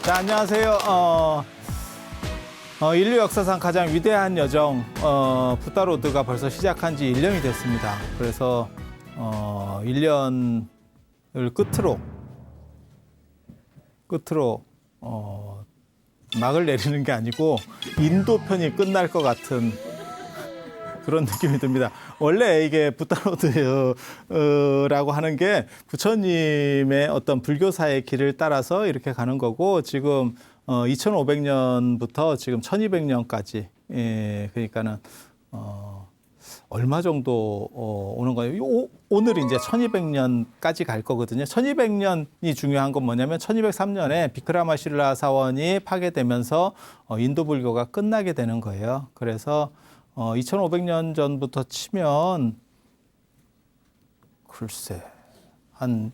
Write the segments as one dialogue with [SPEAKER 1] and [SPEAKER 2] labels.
[SPEAKER 1] 자, 안녕하세요. 인류 역사상 가장 위대한 여정 푸타로드가 벌써 시작한 지 1년이 됐습니다. 그래서 1년을 끝으로 막을 내리는 게 아니고 인도 편이 끝날 것 같은 그런 느낌이 듭니다. 원래 이게 푸타로드라고 하는 게 부처님의 어떤 불교사의 길을 따라서 이렇게 가는 거고, 지금 2500년부터 지금 1200년까지, 그러니까는 얼마 정도 오는 거예요. 오늘 이제 1200년까지 갈 거거든요. 1200년이 중요한 건 뭐냐면 1203년에 비크라마실라 사원이 파괴되면서 인도 불교가 끝나게 되는 거예요. 그래서 2500년 전부터 치면 글쎄 한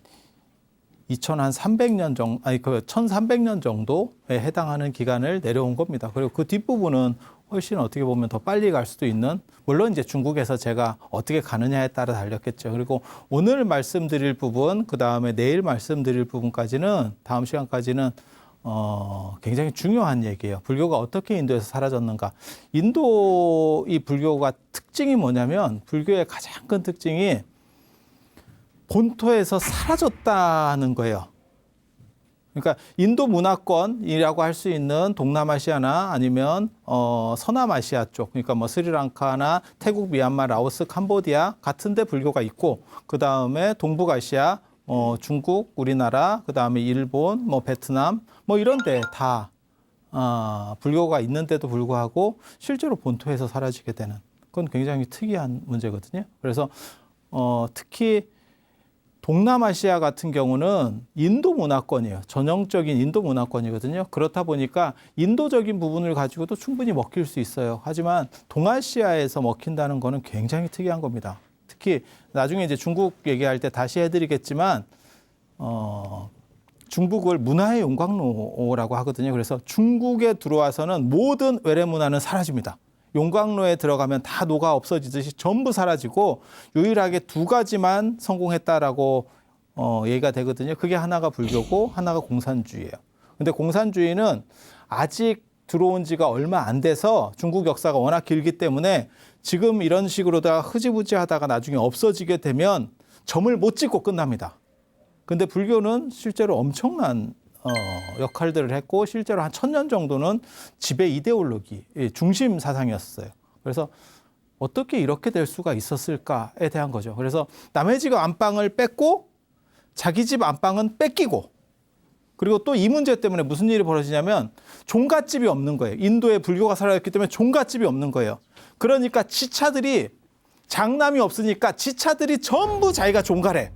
[SPEAKER 1] 2300년 정도, 아니 그 1300년 정도에 해당하는 기간을 내려온 겁니다. 그리고 그 뒷부분은 훨씬 어떻게 보면 더 빨리 갈 수도 있는, 물론 이제 중국에서 제가 어떻게 가느냐에 따라 달렸겠죠. 그리고 오늘 말씀드릴 부분, 그 다음에 내일 말씀드릴 부분까지는, 다음 시간까지는 굉장히 중요한 얘기예요. 불교가 어떻게 인도에서 사라졌는가. 인도 이 불교가 특징이 뭐냐면, 불교의 가장 큰 특징이 본토에서 사라졌다는 거예요. 그러니까 인도 문화권이라고 할 수 있는 동남아시아나 아니면 서남아시아 쪽, 그러니까 뭐 스리랑카나 태국, 미얀마, 라오스, 캄보디아 같은 데 불교가 있고, 그 다음에 동북아시아, 중국, 우리나라, 그 다음에 일본, 뭐 베트남, 뭐 이런 데 다 불교가 있는데도 불구하고 실제로 본토에서 사라지게 되는, 그건 굉장히 특이한 문제거든요. 그래서 특히 동남아시아 같은 경우는 인도 문화권이에요. 전형적인 인도 문화권이거든요. 그렇다 보니까 인도적인 부분을 가지고도 충분히 먹힐 수 있어요. 하지만 동아시아에서 먹힌다는 거는 굉장히 특이한 겁니다. 특히 나중에 이제 중국 얘기할 때 다시 해드리겠지만, 중국을 문화의 용광로라고 하거든요. 그래서 중국에 들어와서는 모든 외래 문화는 사라집니다. 용광로에 들어가면 다 녹아 없어지듯이 전부 사라지고, 유일하게 두 가지만 성공했다라고 얘기가 되거든요. 그게 하나가 불교고 하나가 공산주의예요. 근데 공산주의는 아직 들어온 지가 얼마 안 돼서, 중국 역사가 워낙 길기 때문에 지금 이런 식으로다가 흐지부지 하다가 나중에 없어지게 되면 점을 못 찍고 끝납니다. 근데 불교는 실제로 엄청난 역할들을 했고, 실제로 한 1000년 정도는 지배 이데올로기, 중심 사상이었어요. 그래서 어떻게 이렇게 될 수가 있었을까에 대한 거죠. 그래서 남의 집 안방을 뺏고 자기 집 안방은 뺏기고, 그리고 또 이 문제 때문에 무슨 일이 벌어지냐면 종갓집이 없는 거예요. 인도에 불교가 사라졌기 때문에 종갓집이 없는 거예요. 그러니까 지차들이, 장남이 없으니까 지차들이 전부 자기가 종가래.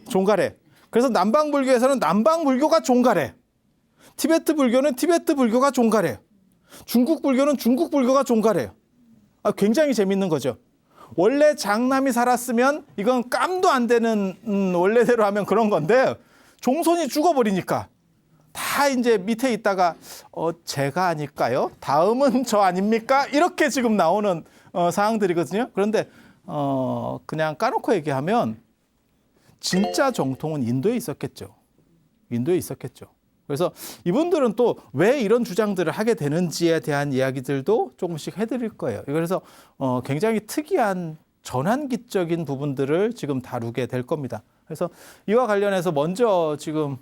[SPEAKER 1] 종가래. 그래서 남방불교에서는 남방불교가 종가래. 티베트 불교는 티베트 불교가 종가래. 중국 불교는 중국 불교가 종가래요. 굉장히 재밌는 거죠. 원래 장남이 살았으면 이건 깜도 안 되는, 원래대로 하면 그런 건데, 종손이 죽어버리니까 다 이제 밑에 있다가 제가 아닐까요? 다음은 저 아닙니까? 이렇게 지금 나오는 상황들이거든요. 그런데 그냥 까놓고 얘기하면 진짜 정통은 인도에 있었겠죠. 인도에 있었겠죠. 그래서 이분들은 또 왜 이런 주장들을 하게 되는지에 대한 이야기들도 조금씩 해드릴 거예요. 그래서 굉장히 특이한 전환기적인 부분들을 지금 다루게 될 겁니다. 그래서 이와 관련해서 먼저 지금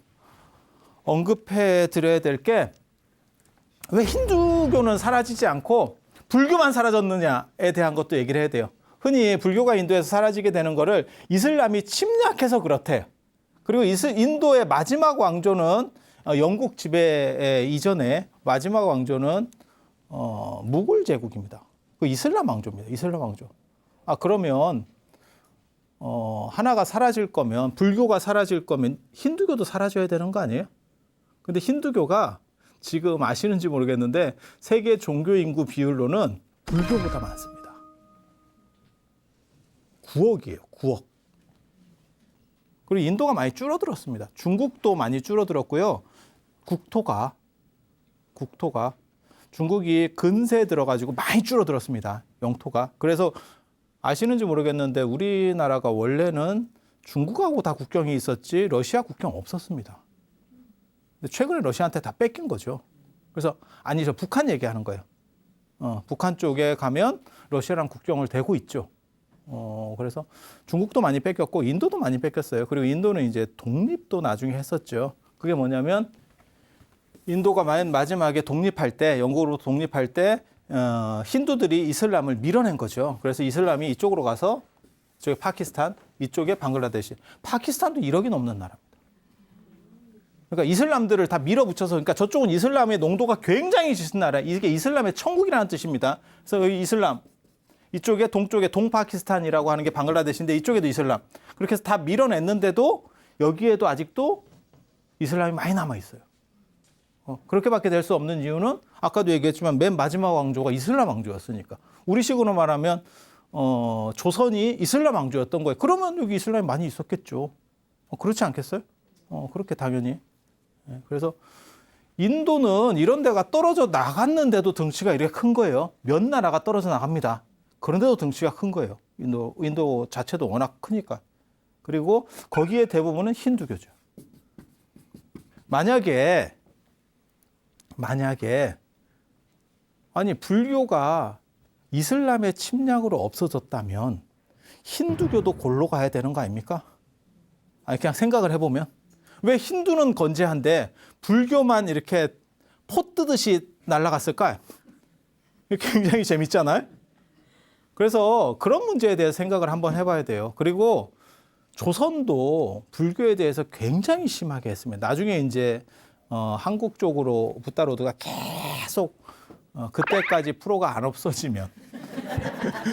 [SPEAKER 1] 언급해 드려야 될 게, 왜 힌두교는 사라지지 않고 불교만 사라졌느냐에 대한 것도 얘기를 해야 돼요. 흔히 불교가 인도에서 사라지게 되는 거를 이슬람이 침략해서 그렇대요. 그리고 인도의 마지막 왕조는, 영국 지배 이전에 마지막 왕조는 무굴 제국입니다. 그 이슬람 왕조입니다. 이슬람 왕조. 그러면 하나가 사라질 거면, 불교가 사라질 거면 힌두교도 사라져야 되는 거 아니에요? 근데 힌두교가 지금 아시는지 모르겠는데 세계 종교 인구 비율로는 불교보다 많습니다. 9억이에요. 9억. 그리고 인도가 많이 줄어들었습니다. 중국도 많이 줄어들었고요. 국토가 중국이 근세에 들어가지고 많이 줄어들었습니다. 영토가. 그래서 아시는지 모르겠는데 우리나라가 원래는 중국하고 다 국경이 있었지 러시아 국경 없었습니다. 근데 최근에 러시아한테 다 뺏긴 거죠. 그래서 아니죠. 북한 얘기하는 거예요. 북한 쪽에 가면 러시아랑 국경을 대고 있죠. 그래서 중국도 많이 뺏겼고 인도도 많이 뺏겼어요. 그리고 인도는 이제 독립도 나중에 했었죠. 그게 뭐냐면 인도가 맨 마지막에 독립할 때, 영국으로 독립할 때 힌두들이 이슬람을 밀어낸 거죠. 그래서 이슬람이 이쪽으로 가서 이쪽에 파키스탄, 이쪽에 방글라데시. 파키스탄도 1억이 넘는 나라입니다. 그러니까 이슬람들을 다 밀어붙여서, 그러니까 저쪽은 이슬람의 농도가 굉장히 짙은 나라. 이게 이슬람의 천국이라는 뜻입니다. 그래서 여기 이슬람, 이쪽에 동쪽에 동파키스탄이라고 하는 게 방글라데시인데 이쪽에도 이슬람. 그렇게 해서 다 밀어냈는데도 여기에도 아직도 이슬람이 많이 남아 있어요. 그렇게밖에 될 수 없는 이유는 아까도 얘기했지만 맨 마지막 왕조가 이슬람 왕조였으니까. 우리식으로 말하면 조선이 이슬람 왕조였던 거예요. 그러면 여기 이슬람이 많이 있었겠죠. 그렇지 않겠어요? 그렇게 당연히. 그래서 인도는 이런 데가 떨어져 나갔는데도 덩치가 이렇게 큰 거예요. 몇 나라가 떨어져 나갑니다. 그런데도 덩치가 큰 거예요. 인도 자체도 워낙 크니까. 그리고 거기에 대부분은 힌두교죠. 만약에 아니 불교가 이슬람의 침략으로 없어졌다면 힌두교도 골로 가야 되는 거 아닙니까? 아니 그냥 생각을 해보면 왜 힌두는 건재한데 불교만 이렇게 포 뜨듯이 날아갔을까요? 굉장히 재밌잖아요. 그래서 그런 문제에 대해서 생각을 한번 해봐야 돼요. 그리고 조선도 불교에 대해서 굉장히 심하게 했습니다. 나중에 이제 한국 쪽으로 붓다로드가 계속 그때까지 프로가 안 없어지면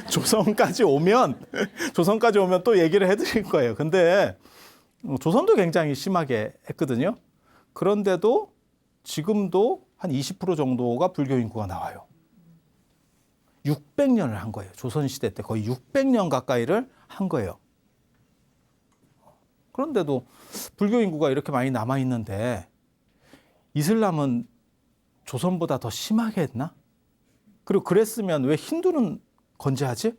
[SPEAKER 1] 조선까지 오면 또 얘기를 해드릴 거예요. 근데 조선도 굉장히 심하게 했거든요. 그런데도 지금도 한 20% 정도가 불교 인구가 나와요. 600년을 한 거예요. 조선시대 때 거의 600년 가까이를 한 거예요. 그런데도 불교 인구가 이렇게 많이 남아있는데 이슬람은 조선보다 더 심하게 했나? 그리고 그랬으면 왜 힌두는 건재하지?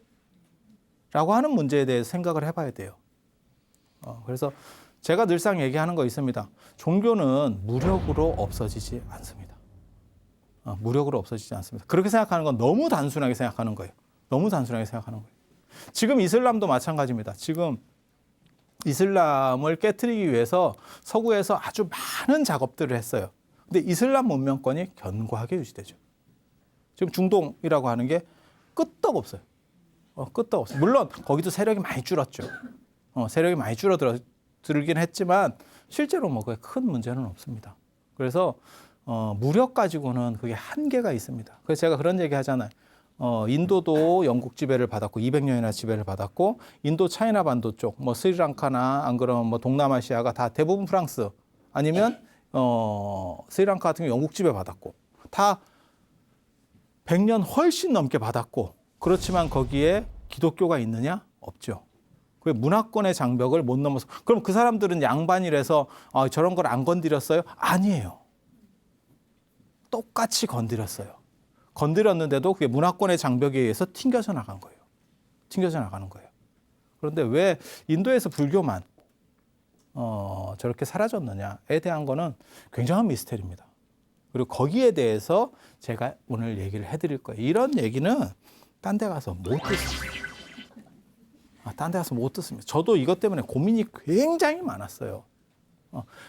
[SPEAKER 1] 라고 하는 문제에 대해서 생각을 해봐야 돼요. 그래서 제가 늘상 얘기하는 거 있습니다. 종교는 무력으로 없어지지 않습니다. 무력으로 없어지지 않습니다. 그렇게 생각하는 건 너무 단순하게 생각하는 거예요. 너무 단순하게 생각하는 거예요. 지금 이슬람도 마찬가지입니다. 지금 이슬람을 깨트리기 위해서 서구에서 아주 많은 작업들을 했어요. 근데 이슬람 문명권이 견고하게 유지되죠. 지금 중동이라고 하는 게 끄떡없어요. 끄떡없어요. 물론 거기도 세력이 많이 줄었죠. 세력이 많이 줄어들긴 했지만 실제로 뭐 그게 큰 문제는 없습니다. 그래서 무력 가지고는 그게 한계가 있습니다. 그래서 제가 그런 얘기 하잖아요. 인도도 영국 지배를 받았고 200년이나 지배를 받았고 인도 차이나 반도 쪽, 뭐 스리랑카나 안 그러면 뭐 동남아시아가 다 대부분 프랑스 아니면 스리랑카 같은 경우 영국 지배 받았고 다 100년 훨씬 넘게 받았고 그렇지만 거기에 기독교가 있느냐? 없죠. 그 문화권의 장벽을 못 넘어서 그럼 그 사람들은 양반이라서 저런 걸 안 건드렸어요? 아니에요. 똑같이 건드렸어요. 건드렸는데도 그게 문화권의 장벽에 의해서 튕겨져 나간 거예요. 튕겨져 나가는 거예요. 그런데 왜 인도에서 불교만 저렇게 사라졌느냐에 대한 거는 굉장한 미스테리입니다. 그리고 거기에 대해서 제가 오늘 얘기를 해드릴 거예요. 이런 얘기는 딴 데 가서 못 듣습니다. 딴 데 가서 못 듣습니다. 저도 이것 때문에 고민이 굉장히 많았어요.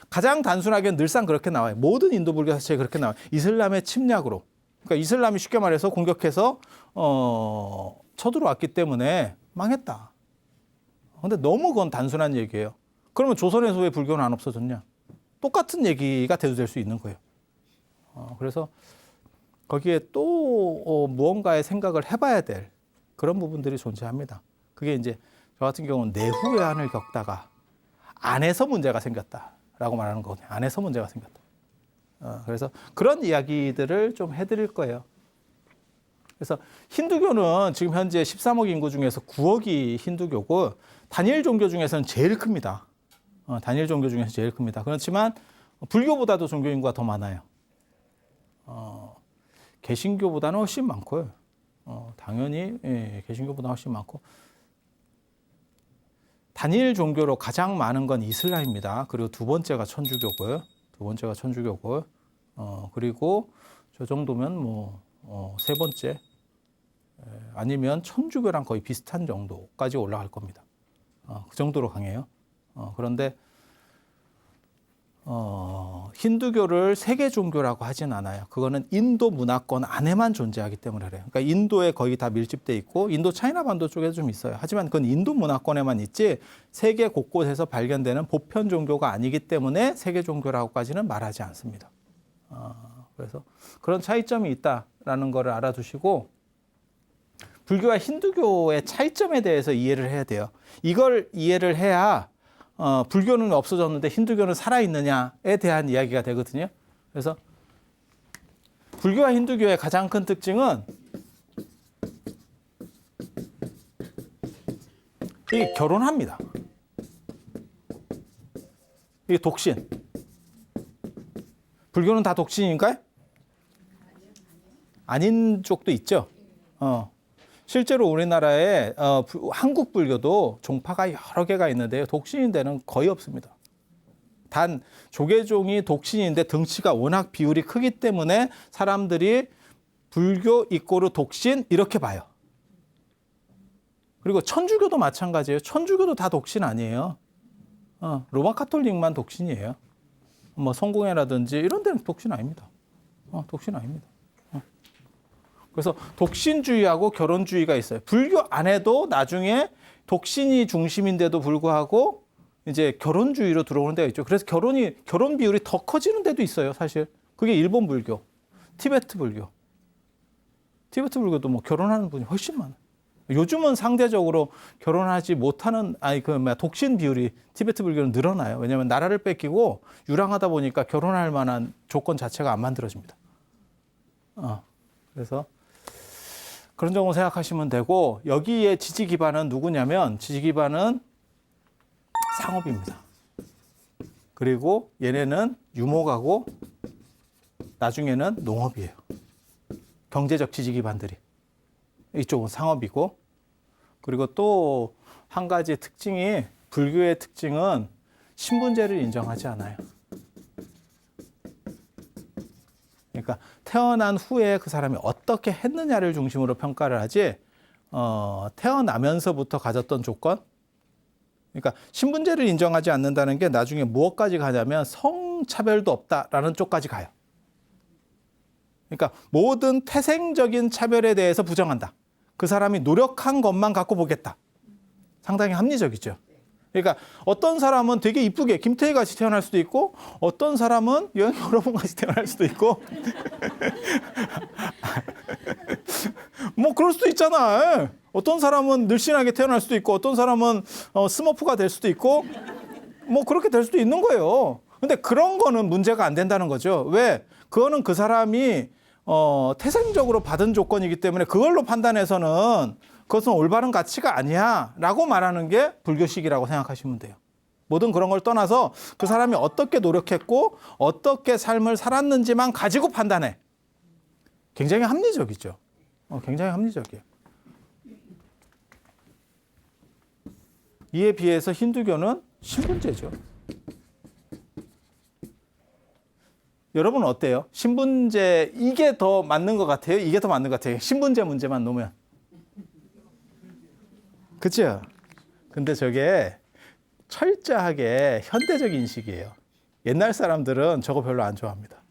[SPEAKER 1] 가장 단순하게 늘상 그렇게 나와요. 모든 인도 불교 사체에 그렇게 나와요. 이슬람의 침략으로. 그러니까 이슬람이 쉽게 말해서 공격해서 쳐들어왔기 때문에 망했다. 근데 너무 그건 단순한 얘기예요. 그러면 조선에서 왜 불교는 안 없어졌냐? 똑같은 얘기가 돼도 될 수 있는 거예요. 그래서 거기에 또 무언가의 생각을 해봐야 될 그런 부분들이 존재합니다. 그게 이제 저 같은 경우는 내후외환을 겪다가 안에서 문제가 생겼다라고 말하는 거거든요. 안에서 문제가 생겼다. 그래서 그런 이야기들을 좀 해드릴 거예요. 그래서 힌두교는 지금 현재 13억 인구 중에서 9억이 힌두교고 단일 종교 중에서는 제일 큽니다. 단일 종교 중에서 제일 큽니다. 그렇지만 불교보다도 종교 인구가 더 많아요. 개신교보다는 훨씬 많고요. 당연히 개신교보다 훨씬 많고 단일 종교로 가장 많은 건 이슬람입니다. 그리고 두 번째가 천주교고요. 두 번째가 천주교고, 그리고 저 정도면 뭐 세 번째 아니면 천주교랑 거의 비슷한 정도까지 올라갈 겁니다. 그 정도로 강해요. 그런데 힌두교를 세계 종교라고 하진 않아요. 그거는 인도 문화권 안에만 존재하기 때문에 그래요. 그러니까 인도에 거의 다 밀집돼 있고 인도 차이나 반도 쪽에도 좀 있어요. 하지만 그건 인도 문화권에만 있지 세계 곳곳에서 발견되는 보편 종교가 아니기 때문에 세계 종교라고까지는 말하지 않습니다. 그래서 그런 차이점이 있다라는 거를 알아두시고 불교와 힌두교의 차이점에 대해서 이해를 해야 돼요. 이걸 이해를 해야 불교는 없어졌는데 힌두교는 살아있느냐에 대한 이야기가 되거든요. 그래서 불교와 힌두교의 가장 큰 특징은 이게 결혼합니다. 이게 독신. 불교는 다 독신인가요? 아닌 쪽도 있죠. 실제로 우리나라에 한국 불교도 종파가 여러 개가 있는데요. 독신인 데는 거의 없습니다. 단 조계종이 독신인데 덩치가 워낙 비율이 크기 때문에 사람들이 불교 이꼬르 독신 이렇게 봐요. 그리고 천주교도 마찬가지예요. 천주교도 다 독신 아니에요. 로마 카톨릭만 독신이에요. 뭐 성공회라든지 이런 데는 독신 아닙니다. 독신 아닙니다. 그래서 독신주의하고 결혼주의가 있어요. 불교 안에도 나중에 독신이 중심인데도 불구하고 이제 결혼주의로 들어오는 데가 있죠. 그래서 결혼 비율이 더 커지는 데도 있어요, 사실. 그게 일본 불교, 티베트 불교. 티베트 불교도 뭐 결혼하는 분이 훨씬 많아요. 요즘은 상대적으로 결혼하지 못하는, 독신 비율이 티베트 불교는 늘어나요. 왜냐하면 나라를 뺏기고 유랑하다 보니까 결혼할 만한 조건 자체가 안 만들어집니다. 그래서 그런 정도 생각하시면 되고, 여기에 지지 기반은 누구냐면 지지 기반은 상업입니다. 그리고 얘네는 유목하고 나중에는 농업이에요. 경제적 지지 기반들이. 이쪽은 상업이고, 그리고 또 한 가지 특징이, 불교의 특징은 신분제를 인정하지 않아요. 그러니까 태어난 후에 그 사람이 어떻게 했느냐를 중심으로 평가를 하지, 태어나면서부터 가졌던 조건, 그러니까 신분제를 인정하지 않는다는 게 나중에 무엇까지 가냐면 성차별도 없다라는 쪽까지 가요. 그러니까 모든 태생적인 차별에 대해서 부정한다. 그 사람이 노력한 것만 갖고 보겠다. 상당히 합리적이죠. 그러니까 어떤 사람은 되게 이쁘게 김태희 같이 태어날 수도 있고, 어떤 사람은 여러분 같이 태어날 수도 있고 뭐 그럴 수도 있잖아. 어떤 사람은 늘씬하게 태어날 수도 있고, 어떤 사람은 스머프가 될 수도 있고, 뭐 그렇게 될 수도 있는 거예요. 근데 그런 거는 문제가 안 된다는 거죠. 왜? 그거는 그 사람이 태생적으로 받은 조건이기 때문에 그걸로 판단해서는 그것은 올바른 가치가 아니야 라고 말하는 게 불교식이라고 생각하시면 돼요. 모든 그런 걸 떠나서 그 사람이 어떻게 노력했고 어떻게 삶을 살았는지만 가지고 판단해. 굉장히 합리적이죠. 굉장히 합리적이에요. 이에 비해서 힌두교는 신분제죠. 여러분은 어때요? 신분제 이게 더 맞는 것 같아요? 이게 더 맞는 것 같아요? 신분제 문제만 놓으면. 그죠? 근데 저게 철저하게 현대적 인식이에요. 옛날 사람들은 저거 별로 안 좋아합니다.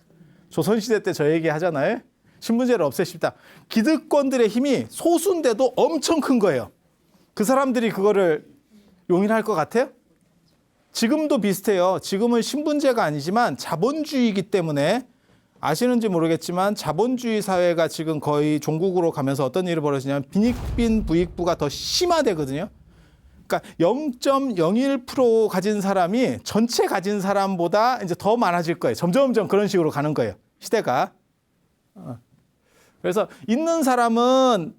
[SPEAKER 1] 조선시대 때 저 얘기 하잖아요. 신분제를 없애십시다. 기득권들의 힘이 소수인데도 엄청 큰 거예요. 그 사람들이 그거를 용인할 것 같아요? 지금도 비슷해요. 지금은 신분제가 아니지만 자본주의이기 때문에, 아시는지 모르겠지만 자본주의 사회가 지금 거의 종국으로 가면서 어떤 일이 벌어지냐면 빈익빈 부익부가 더 심화되거든요. 그러니까 0.01% 가진 사람이 전체 가진 사람보다 이제 더 많아질 거예요. 점점 그런 식으로 가는 거예요. 시대가. 그래서 있는 사람은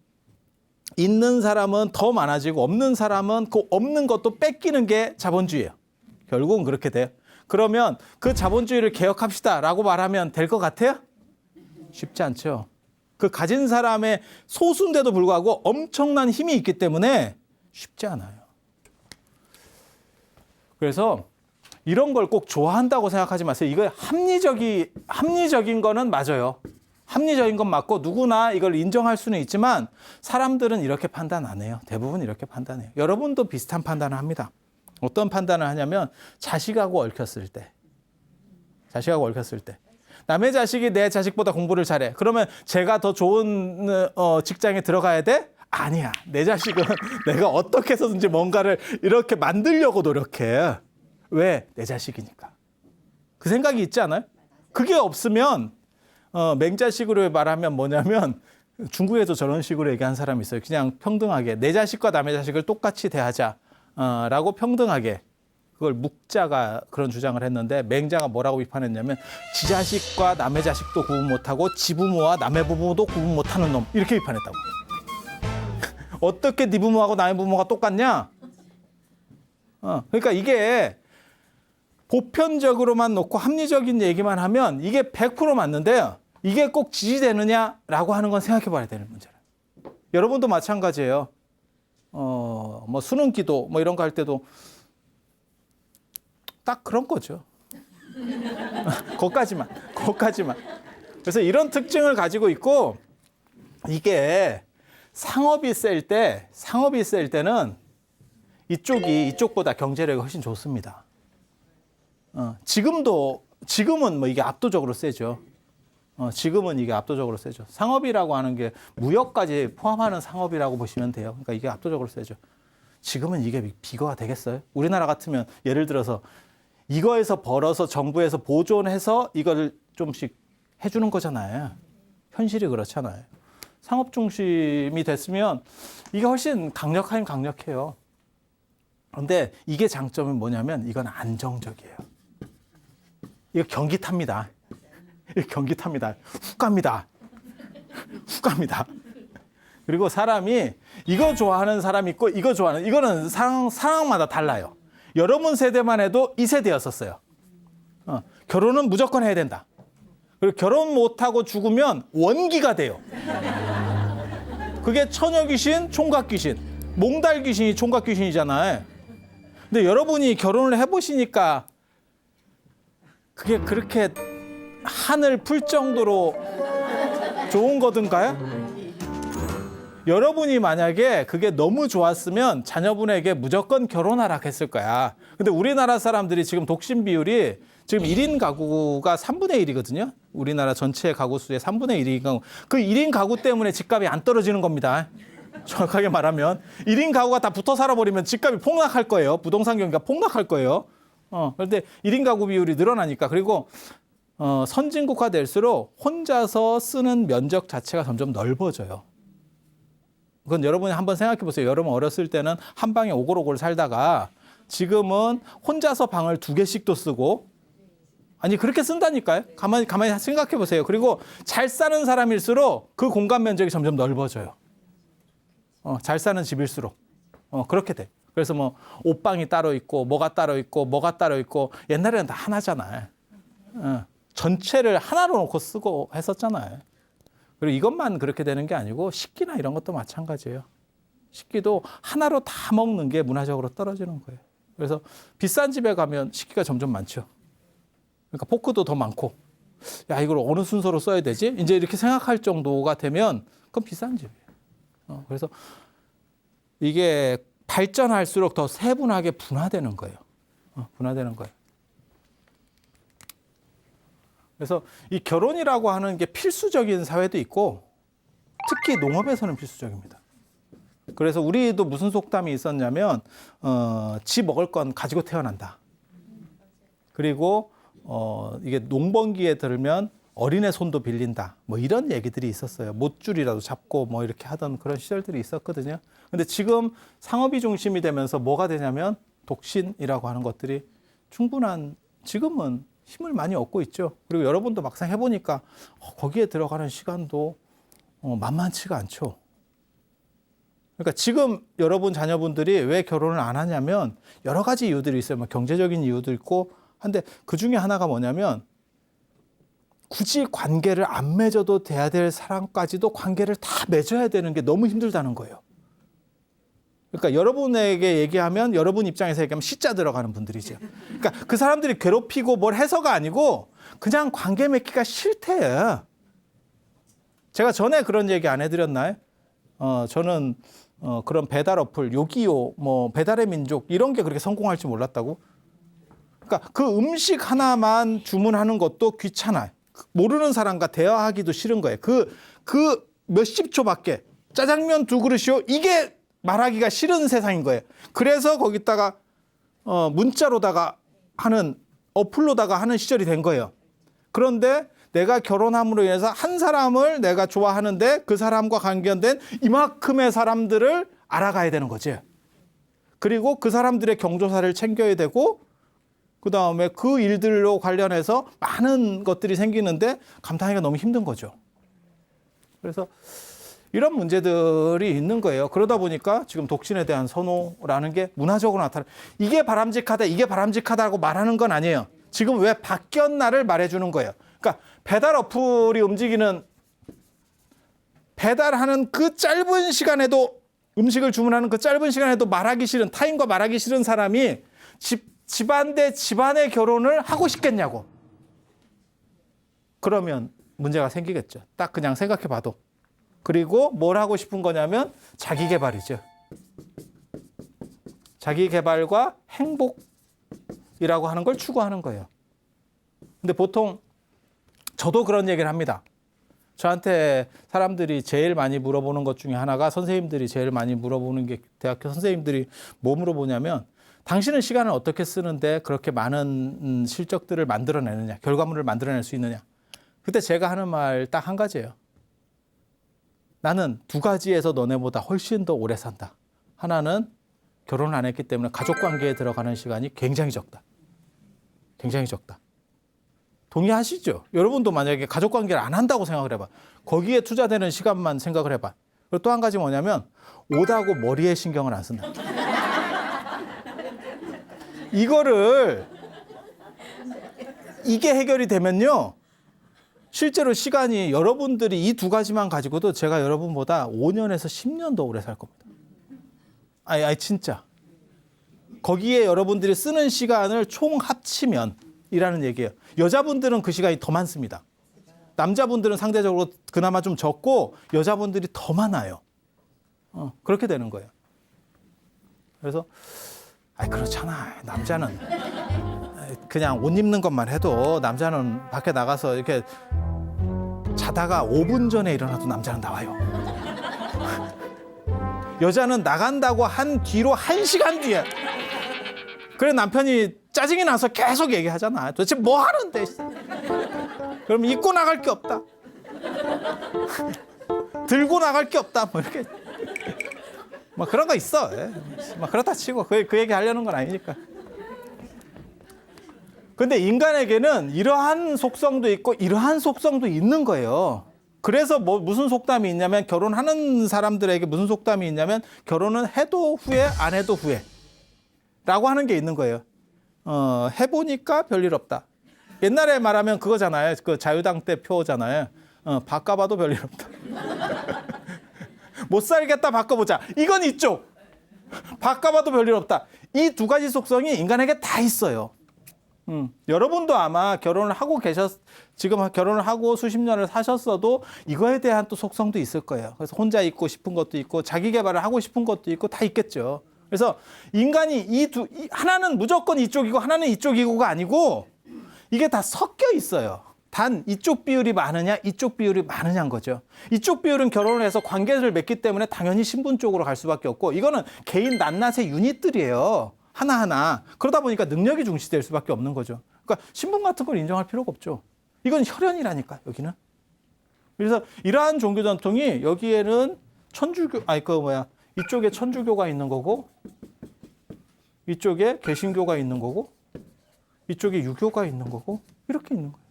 [SPEAKER 1] 더 많아지고 없는 사람은 그 없는 것도 뺏기는 게 자본주의예요. 결국은 그렇게 돼요. 그러면 그 자본주의를 개혁합시다라고 말하면 될 것 같아요? 쉽지 않죠. 그 가진 사람의 소수인데도 불구하고 엄청난 힘이 있기 때문에 쉽지 않아요. 그래서 이런 걸 꼭 좋아한다고 생각하지 마세요. 이거 합리적인 거는 맞아요. 합리적인 건 맞고 누구나 이걸 인정할 수는 있지만 사람들은 이렇게 판단 안 해요. 대부분 이렇게 판단해요. 여러분도 비슷한 판단을 합니다. 어떤 판단을 하냐면 자식하고 얽혔을 때. 남의 자식이 내 자식보다 공부를 잘해. 그러면 제가 더 좋은 직장에 들어가야 돼? 아니야. 내 자식은 내가 어떻게 해서든지 뭔가를 이렇게 만들려고 노력해. 왜? 내 자식이니까. 그 생각이 있지 않아요? 그게 없으면 맹자식으로 말하면 뭐냐면 중국에도 저런 식으로 얘기한 사람이 있어요. 그냥 평등하게 내 자식과 남의 자식을 똑같이 대하자라고 평등하게. 그걸 묵자가 그런 주장을 했는데 맹자가 뭐라고 비판했냐면 지 자식과 남의 자식도 구분 못하고 지 부모와 남의 부모도 구분 못하는 놈 이렇게 비판했다고. 어떻게 네 부모하고 남의 부모가 똑같냐? 그러니까 이게 보편적으로만 놓고 합리적인 얘기만 하면 이게 100% 맞는데요. 이게 꼭 지지되느냐라고 하는 건 생각해 봐야 되는 문제라. 여러분도 마찬가지예요. 뭐 수능 기도 뭐 이런 거 할 때도 딱 그런 거죠. 거기까지만. 그래서 이런 특징을 가지고 있고 이게 상업이 셀 때는 이쪽이 이쪽보다 경제력이 훨씬 좋습니다. 지금은 뭐 이게 압도적으로 세죠. 지금은 이게 압도적으로 세죠. 상업이라고 하는 게 무역까지 포함하는 상업이라고 보시면 돼요. 그러니까 이게 압도적으로 세죠. 지금은 이게 비교가 되겠어요? 우리나라 같으면 예를 들어서 이거에서 벌어서 정부에서 보존해서 이걸 좀씩 해주는 거잖아요. 현실이 그렇잖아요. 상업 중심이 됐으면 이게 훨씬 강력하긴 강력해요. 그런데 이게 장점은 뭐냐면 이건 안정적이에요. 이거 경기 탑니다. 훅 갑니다. 그리고 사람이 이거 좋아하는 사람이 있고 이거 좋아하는 이거는 상황마다 달라요. 여러분 세대만 해도 이 세대였었어요. 결혼은 무조건 해야 된다. 그리고 결혼 못하고 죽으면 원기가 돼요. 그게 처녀귀신, 총각귀신, 몽달귀신이 총각귀신이잖아요. 근데 여러분이 결혼을 해보시니까 그게 그렇게 하늘 풀 정도로 좋은 거든가요? 여러분이 만약에 그게 너무 좋았으면 자녀분에게 무조건 결혼하라 했을 거야. 근데 우리나라 사람들이 지금 독신 비율이 지금 1인 가구가 3분의 1이거든요. 우리나라 전체 가구 수의 3분의 1이니까 그 1인 가구 때문에 집값이 안 떨어지는 겁니다. 정확하게 말하면 1인 가구가 다 붙어 살아버리면 집값이 폭락할 거예요. 부동산 경기가 폭락할 거예요. 그런데 1인 가구 비율이 늘어나니까. 그리고 선진국화 될수록 혼자서 쓰는 면적 자체가 점점 넓어져요. 그건 여러분이 한번 생각해 보세요. 여러분 어렸을 때는 한 방에 오골오골 살다가 지금은 혼자서 방을 2개씩도 쓰고 아니 그렇게 쓴다니까요. 가만히 생각해 보세요. 그리고 잘 사는 사람일수록 그 공간 면적이 점점 넓어져요. 잘 사는 집일수록 그렇게 돼. 그래서 뭐 옷방이 따로 있고 뭐가 따로 있고 옛날에는 다 하나잖아요. 전체를 하나로 놓고 쓰고 했었잖아요. 그리고 이것만 그렇게 되는 게 아니고 식기나 이런 것도 마찬가지예요. 식기도 하나로 다 먹는 게 문화적으로 떨어지는 거예요. 그래서 비싼 집에 가면 식기가 점점 많죠. 그러니까 포크도 더 많고 야 이걸 어느 순서로 써야 되지? 이제 이렇게 생각할 정도가 되면 그건 비싼 집이에요. 그래서 이게 발전할수록 더 세분하게 분화되는 거예요. 분화되는 거예요. 그래서 이 결혼이라고 하는 게 필수적인 사회도 있고 특히 농업에서는 필수적입니다. 그래서 우리도 무슨 속담이 있었냐면 지 먹을 건 가지고 태어난다. 그리고 이게 농번기에 들면 어린애 손도 빌린다. 뭐 이런 얘기들이 있었어요. 못줄이라도 잡고 뭐 이렇게 하던 그런 시절들이 있었거든요. 근데 지금 상업이 중심이 되면서 뭐가 되냐면 독신이라고 하는 것들이 충분한 지금은 힘을 많이 얻고 있죠. 그리고 여러분도 막상 해보니까 거기에 들어가는 시간도 만만치가 않죠. 그러니까 지금 여러분 자녀분들이 왜 결혼을 안 하냐면 여러 가지 이유들이 있어요. 뭐 경제적인 이유도 있고 한데 그 중에 하나가 뭐냐면 굳이 관계를 안 맺어도 돼야 될 사람까지도 관계를 다 맺어야 되는 게 너무 힘들다는 거예요. 그러니까 여러분에게 얘기하면 여러분 입장에서 얘기하면 시자 들어가는 분들이죠. 그러니까 그 사람들이 괴롭히고 뭘 해서가 아니고 그냥 관계 맺기가 싫대요. 제가 전에 그런 얘기 안 해드렸나요? 저는 그런 배달 어플, 요기요, 뭐 배달의 민족 이런 게 그렇게 성공할 줄 몰랐다고. 그러니까 그 음식 하나만 주문하는 것도 귀찮아요. 모르는 사람과 대화하기도 싫은 거예요. 그 몇십 초밖에 짜장면 2그릇이요. 이게 말하기가 싫은 세상인 거예요. 그래서 거기다가 문자로다가 하는 어플로다가 하는 시절이 된 거예요. 그런데 내가 결혼함으로 인해서 한 사람을 내가 좋아하는데 그 사람과 관련된 이만큼의 사람들을 알아가야 되는 거지. 그리고 그 사람들의 경조사를 챙겨야 되고 그다음에 그 일들로 관련해서 많은 것들이 생기는데 감당하기가 너무 힘든 거죠. 그래서 이런 문제들이 있는 거예요. 그러다 보니까 지금 독신에 대한 선호라는 게 문화적으로 나타나. 이게 바람직하다, 이게 바람직하다고 말하는 건 아니에요. 지금 왜 바뀌었나를 말해주는 거예요. 그러니까 배달 어플이 움직이는 배달하는 그 짧은 시간에도 음식을 주문하는 그 짧은 시간에도 말하기 싫은 타인과 말하기 싫은 사람이 집안 대 집안의 결혼을 하고 싶겠냐고. 그러면 문제가 생기겠죠. 딱 그냥 생각해 봐도. 그리고 뭘 하고 싶은 거냐면 자기 개발이죠. 자기 개발과 행복이라고 하는 걸 추구하는 거예요. 근데 보통 저도 그런 얘기를 합니다. 저한테 사람들이 제일 많이 물어보는 것 중에 하나가 선생님들이 제일 많이 물어보는 게 대학교 선생님들이 뭐 물어보냐면 당신은 시간을 어떻게 쓰는데 그렇게 많은 실적들을 만들어내느냐, 결과물을 만들어낼 수 있느냐. 그때 제가 하는 말 딱 한 가지예요. 나는 2가지에서 너네보다 훨씬 더 오래 산다. 하나는 결혼을 안 했기 때문에 가족관계에 들어가는 시간이 굉장히 적다. 굉장히 적다. 동의하시죠? 여러분도 만약에 가족관계를 안 한다고 생각을 해봐. 거기에 투자되는 시간만 생각을 해봐. 그리고 또 한 가지 뭐냐면 오다고 머리에 신경을 안 쓴다. 이게 해결이 되면요. 실제로 시간이 여러분들이 이 2가지만 가지고도 제가 여러분보다 5년에서 10년 더 오래 살 겁니다. 아니 진짜. 거기에 여러분들이 쓰는 시간을 총 합치면 이라는 얘기예요. 여자분들은 그 시간이 더 많습니다. 남자분들은 상대적으로 그나마 좀 적고 여자분들이 더 많아요. 그렇게 되는 거예요. 그래서 그렇잖아. 남자는 그냥 옷 입는 것만 해도 남자는 밖에 나가서 이렇게 자다가 5분 전에 일어나도 남자는 나와요. 여자는 나간다고 한 뒤로 1시간 뒤에. 그래 남편이 짜증이 나서 계속 얘기하잖아. 도대체 뭐 하는데? 그럼 입고 나갈 게 없다. 들고 나갈 게 없다. 뭐 이렇게. 뭐 그런 거 있어. 뭐 그렇다 치고 그 얘기 하려는 건 아니니까. 근데 인간에게는 이러한 속성도 있고 이러한 속성도 있는 거예요. 그래서 무슨 속담이 있냐면 결혼하는 사람들에게 무슨 속담이 있냐면 결혼은 해도 후회 안 해도 후회 라고 하는 게 있는 거예요. 해보니까 별일 없다. 옛날에 말하면 그거잖아요. 그 자유당 때 표잖아요. 바꿔봐도 별일 없다. 못 살겠다 바꿔보자. 이건 이쪽. 바꿔봐도 별일 없다. 이 2가지 속성이 인간에게 다 있어요. 여러분도 아마 결혼을 하고 지금 결혼을 하고 수십 년을 사셨어도 이거에 대한 또 속성도 있을 거예요. 그래서 혼자 있고 싶은 것도 있고 자기 개발을 하고 싶은 것도 있고 다 있겠죠. 그래서 인간이 하나는 무조건 이쪽이고 하나는 이쪽이고가 아니고 이게 다 섞여 있어요. 단 이쪽 비율이 많으냐 이쪽 비율이 많으냐인 거죠. 이쪽 비율은 결혼을 해서 관계를 맺기 때문에 당연히 신분 쪽으로 갈 수밖에 없고 이거는 개인 낱낱의 유닛들이에요. 하나하나. 그러다 보니까 능력이 중시될 수밖에 없는 거죠. 그러니까 신분 같은 걸 인정할 필요가 없죠. 이건 혈연이라니까 여기는. 그래서 이러한 종교 전통이 여기에는 이쪽에 천주교가 있는 거고 이쪽에 개신교가 있는 거고 이쪽에 유교가 있는 거고 이렇게 있는 거예요.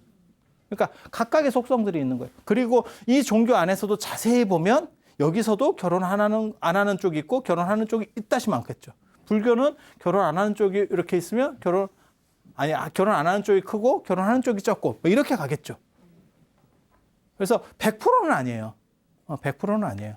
[SPEAKER 1] 그러니까 각각의 속성들이 있는 거예요. 그리고 이 종교 안에서도 자세히 보면 여기서도 결혼 안 하는 쪽이 있고 결혼하는 쪽이 있다시 많겠죠. 불교는 결혼 안 하는 쪽이 이렇게 있으면 결혼 안 하는 쪽이 크고 결혼하는 쪽이 적고 뭐 이렇게 가겠죠. 그래서 100%는 아니에요. 100%는 아니에요.